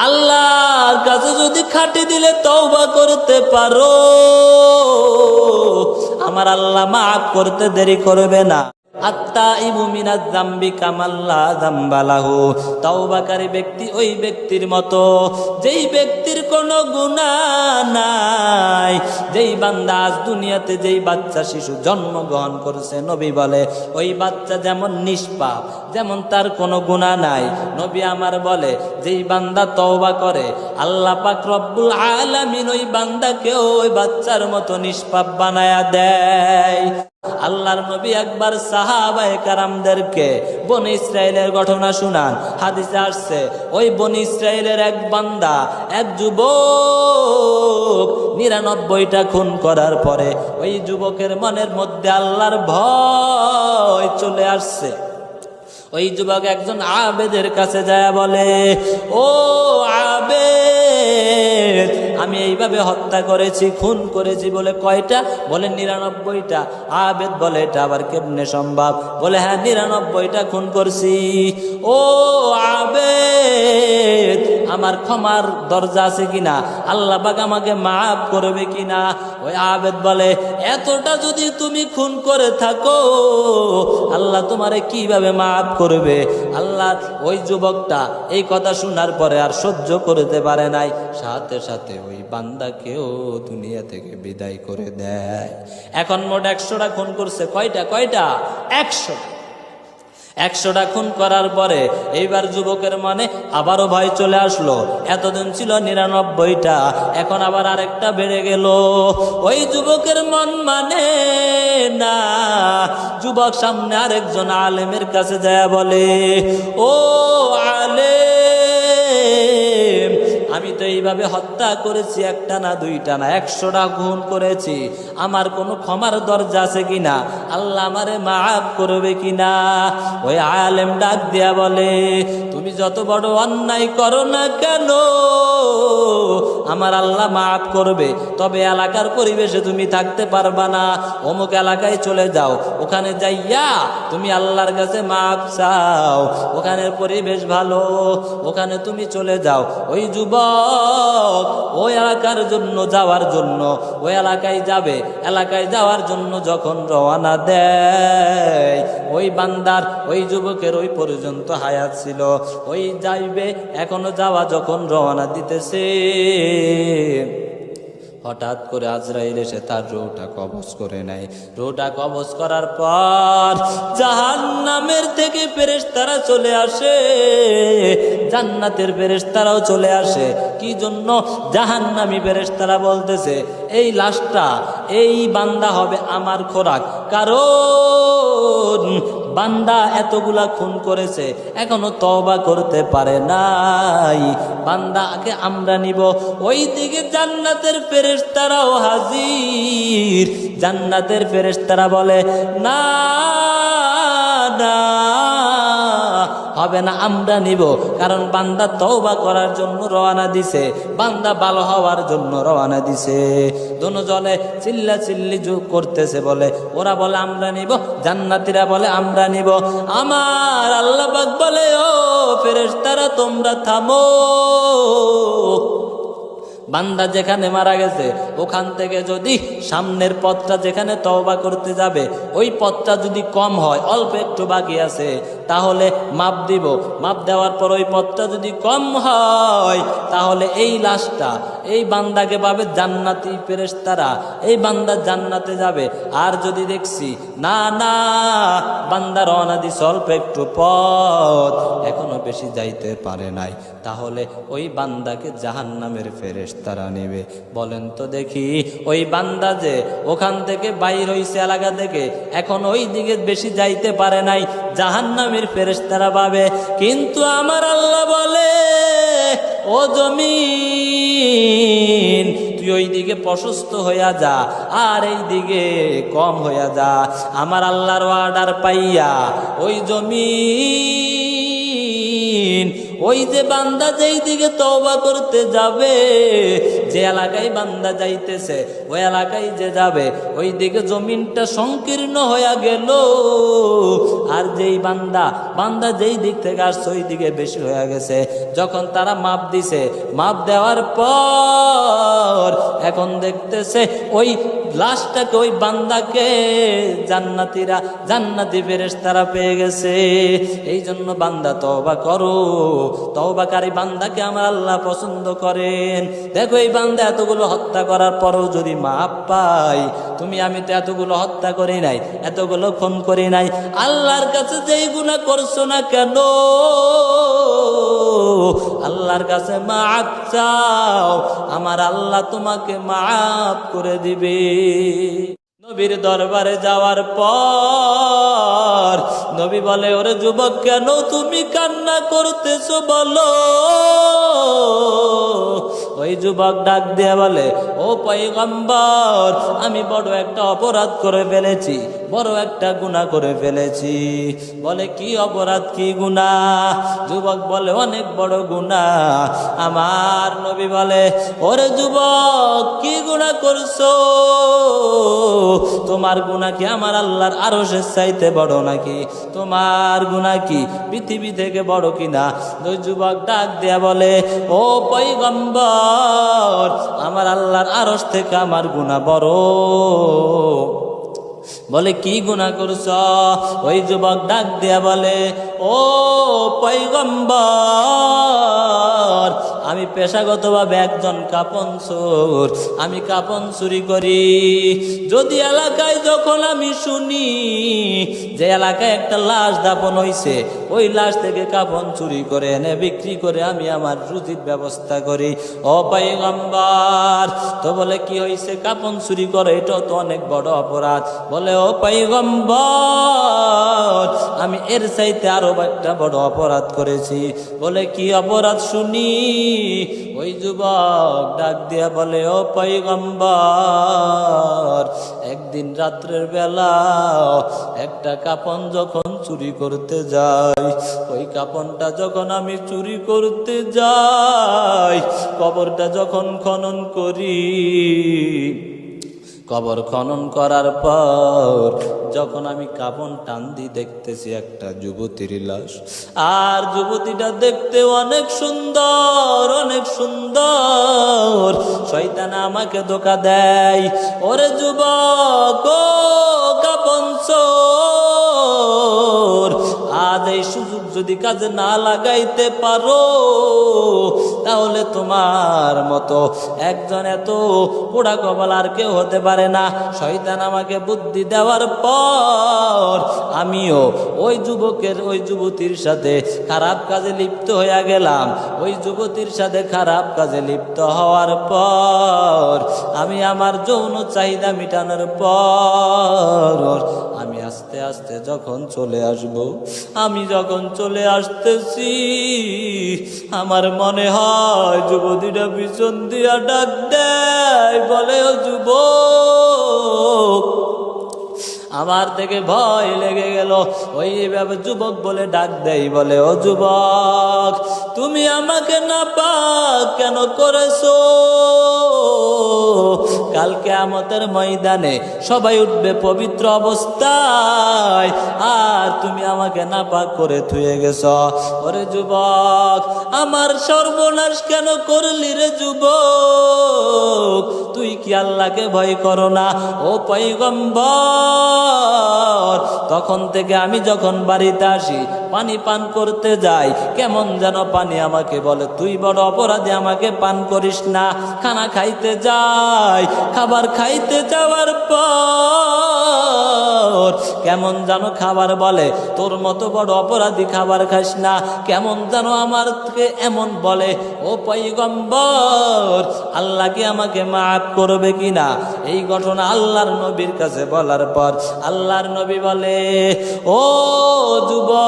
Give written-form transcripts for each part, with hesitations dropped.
আল্লাহর কাছে যদি খাটি দিলে তওবা করতে পারো, আমার আল্লাহ মাফ করতে দেরি করবে না। আত্তাইবু মিনাজ যামবি কামাল্লা যামবা লাহু, তওবাকারী ব্যক্তি ওই ব্যক্তির মতো যেই ব্যক্তির কোনো গুনাহ নাই। যেই বান্দা আজ দুনিয়াতে যেই বাচ্চা শিশু জন্মগ্রহণ করেছে, নবী বলে ওই বাচ্চা যেমন নিষ্পাপ, যেমন তার কোনো গুনাহ নাই। নবী আমার বলে যেই বান্দা তওবা করে, আল্লাহ পাক রব্বুল আলামিন ওই বান্দাকেও ওই বাচ্চার মতো নিষ্পাপ বানায়া দেয়। আল্লাহর নবী একবার সাহাবায়ে কেরামদেরকে বনি ইসরাইলের ঘটনা শুনান। হাদিসে আসছে ওই বনি ইসরাইলের এক বান্দা, এক যুবক 99টা খুন করার পরে ওই যুবকের মনের মধ্যে আল্লাহর ভয় চলে আসছে। ওই যুবক একজন আবেদের কাছে যায় বলে, ও আবেদ, আমি এইভাবে হত্যা করেছি, খুন করেছি। বলে কয়টা? বলে 99টা। আবেদ বলে এটা আবার কেমনে সম্ভব? বলে হ্যাঁ 99টা খুন করছি। ও আবেদ, আমার ক্ষমার দরজা আছে কিনা? আল্লাহ পাক আমাকে মাফ করবে কিনা? ওই আবেদ বলে এতটা যদি তুমি খুন করে থাকো, আল্লাহ তোমারে কিভাবে মাফ করবে? আল্লাহ ওই যুবকটা এই কথা শোনার পরে আর সহ্য করতে পারে নাই, সাথে সাথে ওই বান্দাকেও দুনিয়া থেকে বিদায় করে দেয়। এখন মোট 100টা খুন করছে। কয়টা? 100টা খুন করার পরে এইবার যুবকের মনে আবারও ভয় চলে আসলো। এতদিন ছিল 99টা, এখন আবার আরেকটা বেড়ে গেল। ওই যুবকের মন মানে না। যুবক সামনে আরেকজন আলেমের কাছে যায় বলে, ও আলেম, আমি তো এইভাবে হত্যা করেছি, একটা না দুইটা না 100টা খুন করেছি, আমার কোনো ক্ষমার দরজা আছে কিনা? আল্লাহ আমারে মাফ করবে কিনা? ওই আলেম ডাক দিয়া বলে, তুমি যত বড় অন্যায় করো না কেন, আমার আল্লাহ মাফ করবে, তবে এলাকার পরিবেশে তুমি থাকতে পারবা না। অমুক এলাকায় চলে যাও, ওখানে যাইয়া তুমি আল্লাহর কাছে মাফ চাও, ওখানের পরিবেশ ভালো, ওখানে তুমি চলে যাও। ওই যুবক ওই এলাকার জন্য যাওয়ার জন্য ওই এলাকায় যাবে। এলাকায় যাওয়ার জন্য যখন রওনা দেয়, ওই বান্দার ওই যুবকের ওই পর্যন্ত হায়াত ছিল, ওই যাইবে এখনো যাওয়া যখন রওনা দিতেছে, হঠাৎ করে আজরাইল এসে তার রূহটা কবজ করে নেয়। রূহটা কবজ করার পর জাহান্নামের থেকে ফেরেশতারা চলে আসে, জান্নাতের ফেরেশতারাও চলে আসে। কি জন্য? জাহান্নামী ফেরেশতারা বলতেছে এই লাশটা, এই বান্দা হবে আমার খোরাক, কারণ বান্দা এতগুলা খুন করেছে, এখনো তওবা করতে পারে নাই, বান্দাকে আমরা নিব। ওই দিকে জান্নাতের ফেরেশতারাও হাজির। জান্নাতের ফেরেশতারা বলে না না, হবে না, আমরা নিব, কারণ বান্দা তওবা করার জন্য রওনা দিছে, বান্দা ভালো হওয়ার জন্য রওনা দিছে। দুজনে চিল্লা চিল্লি করতেছে, বলে ওরা বলে আমরা নিব, জান্নাতীরা বলে আমরা নিব। আমার আল্লাহ পাক বলে ও ফেরেশতারা তোমরা থামো। বান্দা যেখানে মারা গেছে ওখান থেকে যদি সামনের পথটা যেখানে তওবা করতে যাবে ওই পথটা যদি কম হয়, অল্প একটু বাকি আছে, তাহলে মাপ দিব। মাপ দেওয়ার পর ওই পথটা যদি কম হয়, তাহলে এই লাশটা এই বান্দাকে পাবে জান্নাতি ফেরেশতারা, এই বান্দা জান্নাতে যাবে। আর যদি দেখছি না না, বান্দা রওনা দিছে অল্প একটু পথ, এখনো বেশি যাইতে পারে নাই, তাহলে ওই বান্দাকে জাহান্নামের ফেরেশতারা নেবে। বলেন তো দেখি, ওই বান্দা যে ওখান থেকে বাইর হইছে এলাকা থেকে, এখন ওই দিকে বেশি যাইতে পারে নাই, জাহান্নামের ফেরেশতারা পাবে। কিন্তু আমার আল্লাহ বলে ও জমিন, তুই ওই দিকে প্রশস্ত হইয়া যা আর এই দিকে কম হইয়া যা। আমার আল্লাহর অর্ডার পাইয়া ওই জমিন ওই যে বান্দা যেই দিকে তওবা করতে যাবে, যে এলাকায় বান্দা যাইতেছে ওই এলাকায় যে যাবে ওই দিকে জমিনটা সংকীর্ণ হয়ে গেল, আর যেই বান্দা যেই দিক থেকে আসছে ওই দিকে বেশি হয়ে গেছে। যখন তারা মাপ দিছে, মাপ দেওয়ার পর এখন দেখতেছে ওই লাশটাকে, ওই বান্দাকে জান্নাতি ফেরেশতারা পেয়ে গেছে। এই জন্য বান্দা তওবা করো, তওবাকারী বান্দাকে আমার আল্লাহ পছন্দ করেন। দেখো এই বান্দা এতগুলো হত্যা করার পরও যদি মাপ পাই, আমি তো এতগুলো হত্যা করি নাই, এতগুলো খুন করি নাই, আল্লাহর কাছে যেই গুনাহ করছো না কেন আল্লাহর কাছে মাপ চাও, আমার আল্লাহ তোমাকে মাফ করে দিবে। নবীর দরবারে যাওয়ার পর নবী বলে, ওরে যুবক কেন তুমি কান্না করতেছো বলো। ওই যুবক ডাক দিয়ে বলে, ও পয়গম্বর, আমি বড় একটা অপরাধ করে ফেলেছি, বড় একটা গুনাহ করে ফেলেছি। বলে কি অপরাধ, কি গুনাহ? যুবক বলে অনেক বড় গুনাহ। আমার নবী বলে, ওরে যুবক কি গুনাহ করছো? তোমার গুনাহ কি আমার আল্লাহর আরশের চাইতে বড় নাকি? তোমার গুনাহ কি পৃথিবী থেকে বড় কিনা? ওই যুবক ডাক দিয়া বলে, ও পয়গম্বর, আমার আল্লাহর আরশ থেকে আমার গুনাহ বড়। বলে কি গুনাহ করছ? ওই যুবক ডাক দিয়া বলে, ও পয়গম্বর, আমি পেশাগতভাবে একজন কাপন চোর, আমি কাপন চুরি করি। যদি এলাকায় যখন আমি শুনি যে এলাকায় একটা লাশ দাফন হইছে, ওই লাশ থেকে কাপন চুরি করে এনে বিক্রি করে আমি আমার রুজির ব্যবস্থা করি। ও পয়গম্বর, তো বলে কি হইছে? কাপন চুরি করে, এটা তো অনেক বড় অপরাধ। বলে, ও পয়গম্বর, আমি এর চাইতে আরো একটা বড় অপরাধ করেছি। বলে কি অপরাধ শুনি? ওই যুবক ডাক দিয়া বলে, ও পয়গম্বর, একদিন রাত্রের বেলা একটা কাপন যখন চুরি করতে যাই, ওই কাপনটা যখন আমি চুরি করতে যাই, কবরটা যখন খনন করি, কবর খনন করার পর যখন আমি কাপন টান দিয়ে দেখতেছি একটা যুবতীর লাশ, আর যুবতীটা দেখতে অনেক সুন্দর, অনেক সুন্দর। শয়তান আমাকে ধোঁকা দেয়, ওরে যুবক, ও কাপন চোর, আজ এই সুযোগ যদি কাজে না লাগাইতে পারো, তাহলে তোমার মতো একজন এত পোড়া কপাল আর কেউ হতে পারে না। শয়তান আমাকে বুদ্ধি দেওয়ার পর আমিও ওই যুবতীর সাথে খারাপ কাজে লিপ্ত হয়ে গেলাম। ওই যুবতীর সাথে খারাপ কাজে লিপ্ত হওয়ার পর আমি আমার যৌন চাহিদা মিটানোর পর আমি আস্তে আস্তে যখন চলে আসব, আমি যখন চলে আসতেছি, আমার মনে হয় যুবতীটা পিছন দিয়া ডাক দেয়, বলে, ও যুবক। আমার থেকে ভয় লেগে গেল। ওইভাবে যুবক বলে ডাক দেয়, বলে, ও যুবক, তুমি আমাকে নাপাক কেন করেছো? কাল কিয়ামতের ময়দানে সবাই উঠবে পবিত্র অবস্থায়, আর তুমি আমাকে নাপাক করে থুয়ে গেছ। ওরে যুবক, আমার সর্বনাশ কেন করলি রে যুবক? তুই কি আল্লাহকে ভয় করো না? ও পয়গম্বর, তখন থেকে আমি যখন বাড়িতে আসি, পানি পান করতে যাই, কেমন যেন পানি আমাকে বলে, তুই বড় অপরাধী, আমাকে পান করিস না। খানা খাইতে যাই, খাবার খাইতে যাওয়ার পর কেমন যেন খাবার বলে, তোর মতো বড় অপরাধী খাবার খাস না। কেমন যেন আমাকে এমন বলে। ও পয়গম্বর, আল্লাহ কি আমাকে মাফ করবে কিনা? এই ঘটনা আল্লাহর নবীর কাছে বলার পর আল্লাহর নবী বলে, ও যুবক,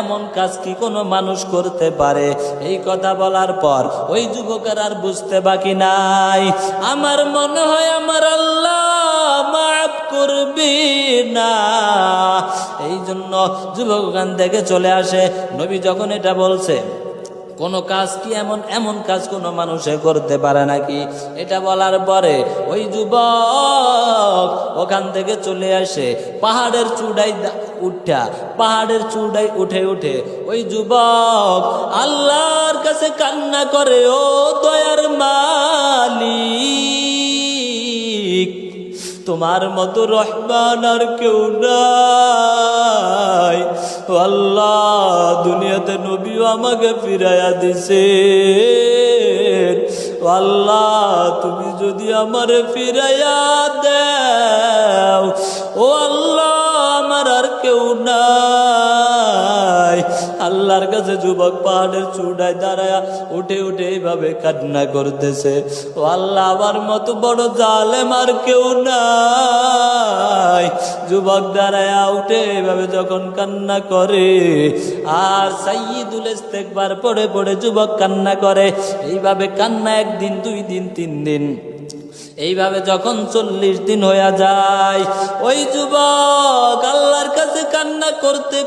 এমন কাজ কি কোনো মানুষ করতে পারে? এই কথা বলার পর ওই যুবকের আর বুঝতে বাকি নাই। আমার মনে হয় আমার আল্লাহ মাফ করবি না। এই জন্য যুবক ওখান থেকে চলে আসে। নবী যখন এটা বলছে, কোন কাজ কি এমন কাজ কোনো মানুষে করতে পারে নাকি? এটা বলার পরে ওই যুবক ওখান থেকে চলে আসে। পাহাড়ের চূড়ায় উঠে ওই যুবক আল্লাহর কাছে কান্না করে, ও দয়ার মালিক, তোমার মতো রহমান আর কেউ নাই। ও আল্লাহ, দুনিয়াতে নবীও আমাকে ফিরাইয়া দিছে। ও আল্লাহ, তুমি যদি আমারে ফিরাইয়া দাও, ও আল্লাহ, আমার আর কেউ নাই। আল্লাহর কাছে যুবক পাহাড়ের চূড়ায় দাঁড়ায়া উঠে এইভাবে কান্না করতেছে, ও আল্লাহ, আমার মতো বড় জালেম আর কেউ নাই। যুবক দাঁড়ায়া উঠে এইভাবে যখন কান্না করে, আর সাইয়্যিদুল ইস্তেগফার পড়ে যুবক কান্না করে। এইভাবে কান্না 1 দিন 2 দিন 3 দিন, এইভাবে যখন 40 দিন হয়ে যায়, ওই যুবক আল্লাহর কাছে কান্না করতে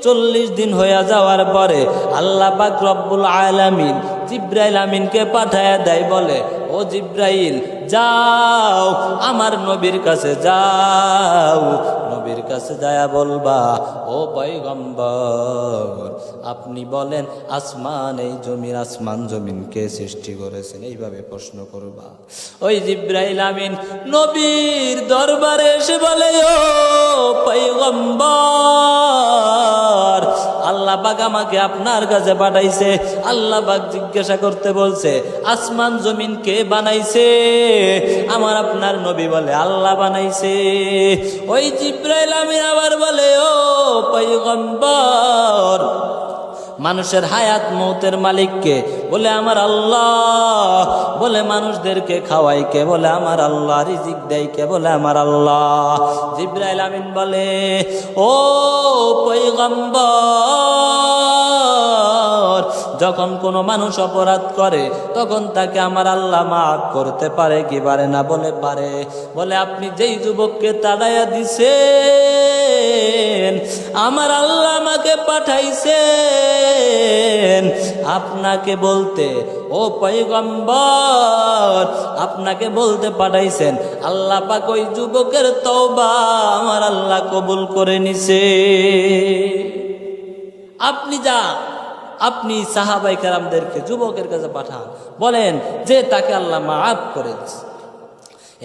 40 দিন হয়ে যাওয়ার পরে আল্লাহ পাক রব্বুল আলামিন জিব্রাইল আমিনকে পাঠায়া দেয়, বলে, ও জিব্রাইল, যাও আমার নবীর কাছে যাও, নবীর কাছে যায়া বলবা, ও পয়গম্বর, আপনি বলেন আসমান জমিন কে সৃষ্টি করেছেন? এইভাবে প্রশ্ন করবা। ওই জিব্রাইল আমিন নবীর দরবারে এসে বলে, ও পয়গম্বর, আল্লাহ পাক আমাকে আপনার কাছে পাঠাইছে। আল্লাহ পাক জিজ্ঞাসা করতে বলছে, আসমান জমিন কে বানাইছে? আমার আপনার নবী বলে, আল্লাহ বানাইছে। ওই জিব্রাইল আমিন আবার বলে, ও পয়গম্বর, মানুষের হায়াত মৌতের মালিক কে? বলে, আমার আল্লাহ। বলে, মানুষদেরকে খাওয়াই কে? বলে, আমার আল্লাহ। রিজিক দেয় কে? বলে, আমার আল্লাহ। জিব্রাইল আমিন বলে, ও পয়গম্বর, যখন কোনো মানুষ অপরাধ করে তখন তাকে আমার আল্লাহ মাফ করতে পারে কি পারে না? বলে, পারে। বলে, আপনি যেই যুবককে তাড়াইয়া দিছেন, আমার আল্লাহ আমাকে পাঠাইছেন আপনাকে বলতে, ও পয়গম্বর, আপনাকে বলতে পাঠাইছেন, আল্লাহ পাক ওই যুবকের তওবা আমার আল্লাহ কবুল করে নিছে। আপনি সাহাবায়ে কেরামদেরকে যুবকের কাছে পাঠান, বলেন যে তাকে আল্লাহ মাফ করে দিছে।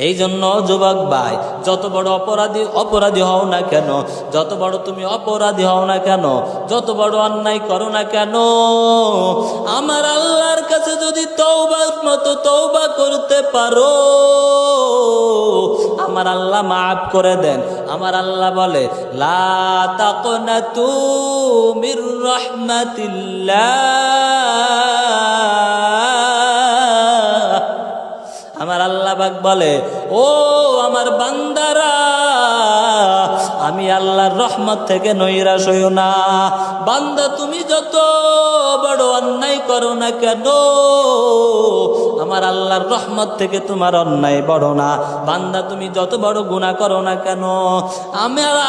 এই জন্য যুবক ভাই, যত বড় অপরাধী হও না কেন, যত বড় তুমি অপরাধী হও না কেন, যত বড় অন্যায় করো না কেন, আমার আল্লাহর কাছে যদি তওবার মতো তওবা করতে পারো, আমার আল্লাহ মাফ করে দেন। আমার আল্লাহ বলে, লা তাকনাতু মির রাহমাতিল্লাহ। আমার আল্লাহ পাক বলে, ও আমার বান্দারা, আমি আল্লাহর রহমত থেকে নৈরাশ হইও না। বান্দা, তুমি যত বড় অন্যায় করো না কেন, আমার আল্লাহর রহমত থেকে তোমার অন্যায় বড় না। বান্দা, তুমি যত বড় গুনাহ করো না কেন,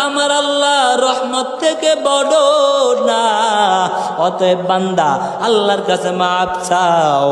আমার আল্লাহ রহমত থেকে বড় না। অতএব বান্দা, আল্লাহর কাছে মাফ চাও।